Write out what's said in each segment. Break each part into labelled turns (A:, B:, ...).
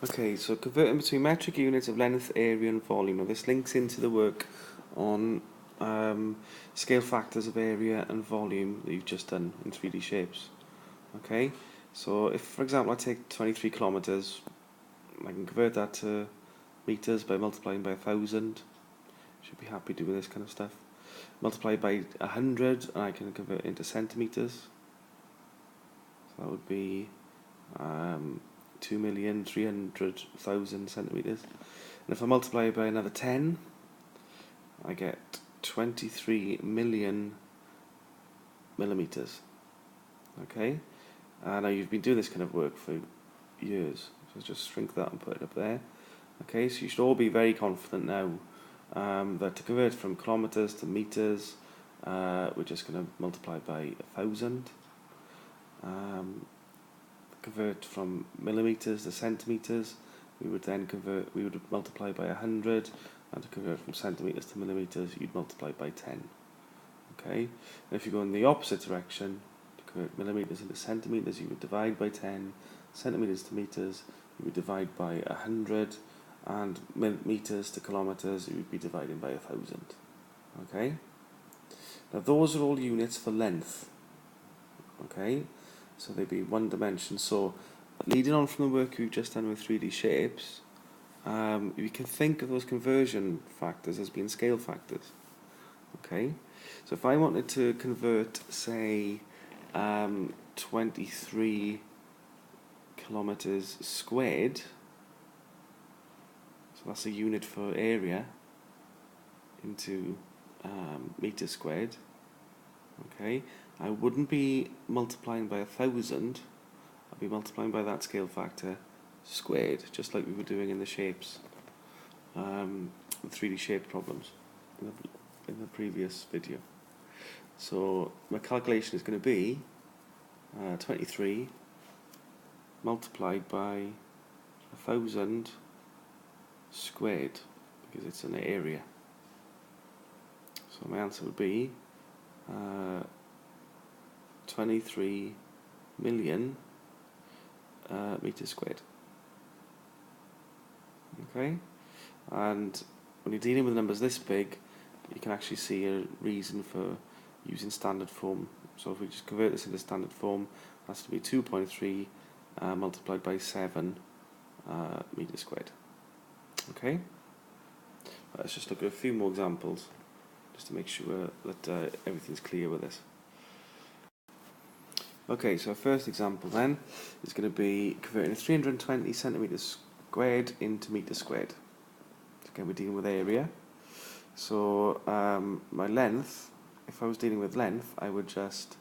A: Okay, so converting between metric units of length, area and volume. Now this links into the work on scale factors of area and volume that you've just done in 3D shapes. Okay, so if for example I take 23 kilometers, I can convert that to meters by multiplying by 1,000. Should be happy doing this kind of stuff. Multiply by 100 and I can convert it into centimeters. So that would be 2,300,000 centimeters. And if I multiply by another 10, I get 23 million millimeters. Okay, now you've been doing this kind of work for years, so let's just shrink that and put it up there. Okay, so you should all be very confident now that to convert from kilometers to meters, we're just going to multiply by 1,000. Convert from millimeters to centimeters, we would multiply by 100, and to convert from centimeters to millimeters, you'd multiply by 10. Okay, and if you go in the opposite direction, to convert millimeters into centimeters, you would divide by 10, centimeters to meters, you would divide by 100, and meters to kilometers, you would be dividing by 1,000. Okay, now those are all units for length. Okay, so they'd be one dimension. So leading on from the work we've just done with 3D shapes, we can think of those conversion factors as being scale factors. Okay, so if I wanted to convert, say, 23 kilometers squared, so that's a unit for area, into meters squared. Okay, I wouldn't be multiplying by 1,000, I'd be multiplying by that scale factor squared, just like we were doing in the shapes, the 3D shape problems in the previous video. So my calculation is going to be 23 multiplied by 1,000 squared, because it's an area. So my answer would be 23 million meters squared. Okay, and when you're dealing with numbers this big, you can actually see a reason for using standard form. So if we just convert this into standard form, that's to be 2.3 multiplied by 7 meters squared. Okay, let's just look at a few more examples just to make sure that everything's clear with this. Okay, so our first example then is going to be converting 320 centimeters squared into meters squared. Again, we're dealing with area. So my length, if I was dealing with length, I would just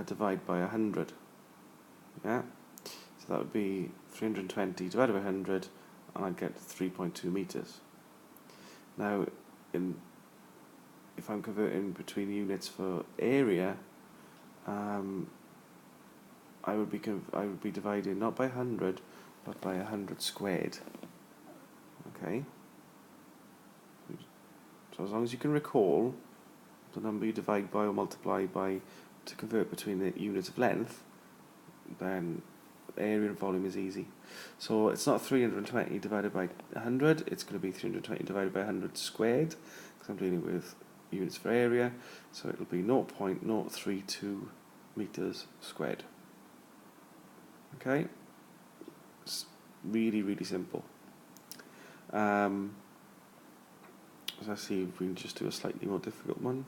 A: divide by 100. Yeah, so that would be 320 divided by 100, and I'd get 3.2 meters. Now, if I'm converting between units for area, I would be dividing not by 100, but by 100 squared. Okay. So as long as you can recall the number you divide by or multiply by to convert between the units of length, then area and volume is easy. So it's not 320 divided by 100, it's going to be 320 divided by 100 squared, because I'm dealing with units for area, so it'll be 0.032 meters squared. Okay, it's really, really simple. Let's see if we can just do a slightly more difficult one.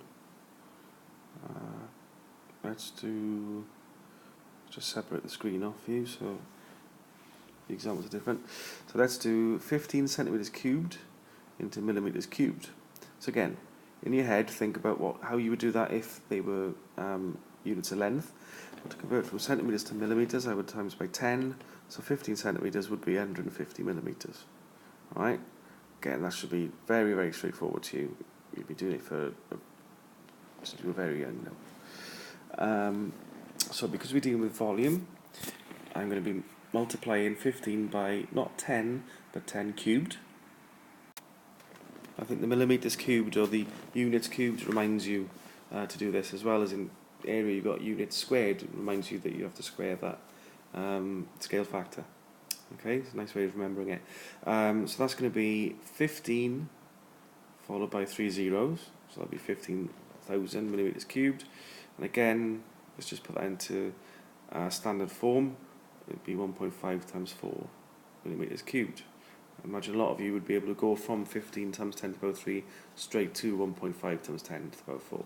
A: Let's just separate the screen off you so the examples are different. So let's do 15 centimeters cubed into millimeters cubed. So again, in your head, think about how you would do that if they were units of length. But to convert from centimeters to millimeters, I would times by 10. So 15 centimeters would be 150 millimeters. All right. Again, that should be very, very straightforward to you. You'd be doing it since you were very young now. So because we're dealing with volume, I'm going to be multiplying 15 by not 10, but 10 cubed. I think the millimeters cubed or the units cubed reminds you to do this, as well as in area you've got units squared. It reminds you that you have to square that scale factor. Okay, it's a nice way of remembering it. So that's going to be 15 followed by 3 zeros, so that'll be 15,000 millimeters cubed. And again, let's just put that into standard form. It'd be 1.5 times 4 millimeters cubed. I imagine a lot of you would be able to go from 15 times 10 to the power 3 straight to 1.5 times 10 to the power 4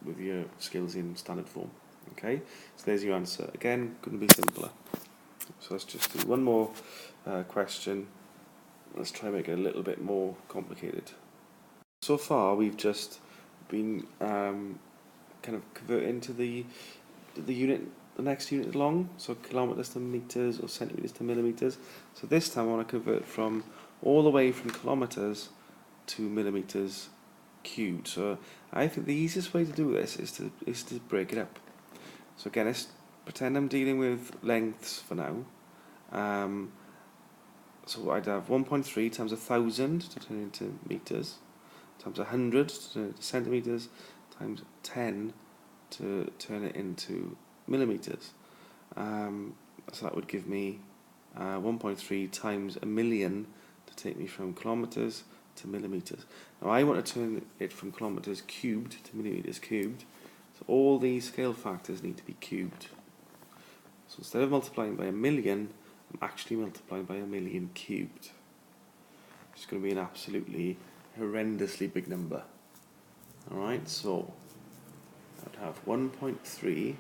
A: with your skills in standard form. Okay, so there's your answer. Again, couldn't be simpler. So let's just do one more question. Let's try and make it a little bit more complicated. So far, we've just been kind of converting to the unit, the next unit along, so kilometers to meters or centimeters to millimeters. So this time, I want to convert from all the way from kilometers to millimeters cubed. So I think the easiest way to do this is to break it up. So again, let's pretend I'm dealing with lengths for now. So I'd have 1.3 times 1,000 to turn into meters, times 100 to turn it into centimeters, times 10 to turn it into millimeters. So that would give me 1.3 times a million to take me from kilometers to millimeters. Now I want to turn it from kilometers cubed to millimeters cubed, so all these scale factors need to be cubed. So instead of multiplying by a million, I'm actually multiplying by a million cubed. It's going to be an absolutely horrendously big number. Alright, so I'd have 1.3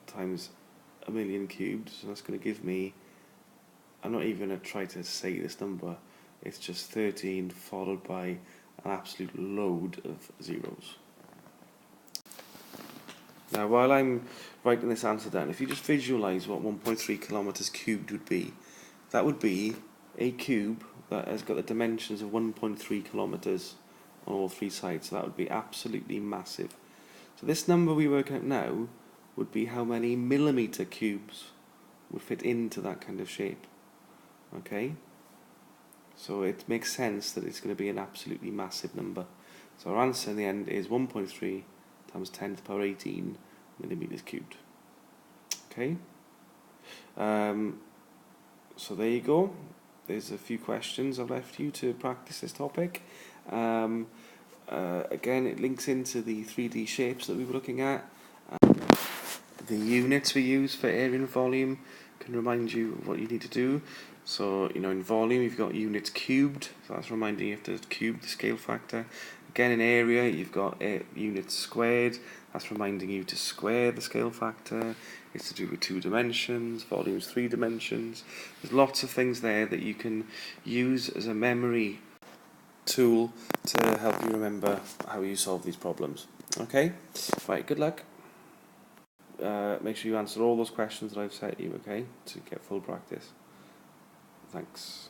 A: times a million cubed, so that's going to give me, I'm not even going to try to say this number, it's just 13 followed by an absolute load of zeros. Now while I'm writing this answer down, if you just visualise what 1.3 kilometers cubed would be, that would be a cube that has got the dimensions of 1.3 kilometers on all three sides, so that would be absolutely massive. So this number we work out now would be how many millimeter cubes would fit into that kind of shape. Okay? So it makes sense that it's going to be an absolutely massive number. So our answer in the end is 1.3 times 10 to the power 18 millimeters cubed. Okay? So there you go. There's a few questions I've left you to practice this topic. Again, it links into the 3D shapes that we were looking at. The units we use for area and volume can remind you of what you need to do. So, in volume you've got units cubed, so that's reminding you to cube the scale factor. Again, in area you've got units squared, that's reminding you to square the scale factor. It's to do with 2 dimensions, volume's 3 dimensions. There's lots of things there that you can use as a memory tool to help you remember how you solve these problems. Okay? Right, good luck. Make sure you answer all those questions that I've set you, okay, to get full practice. Thanks.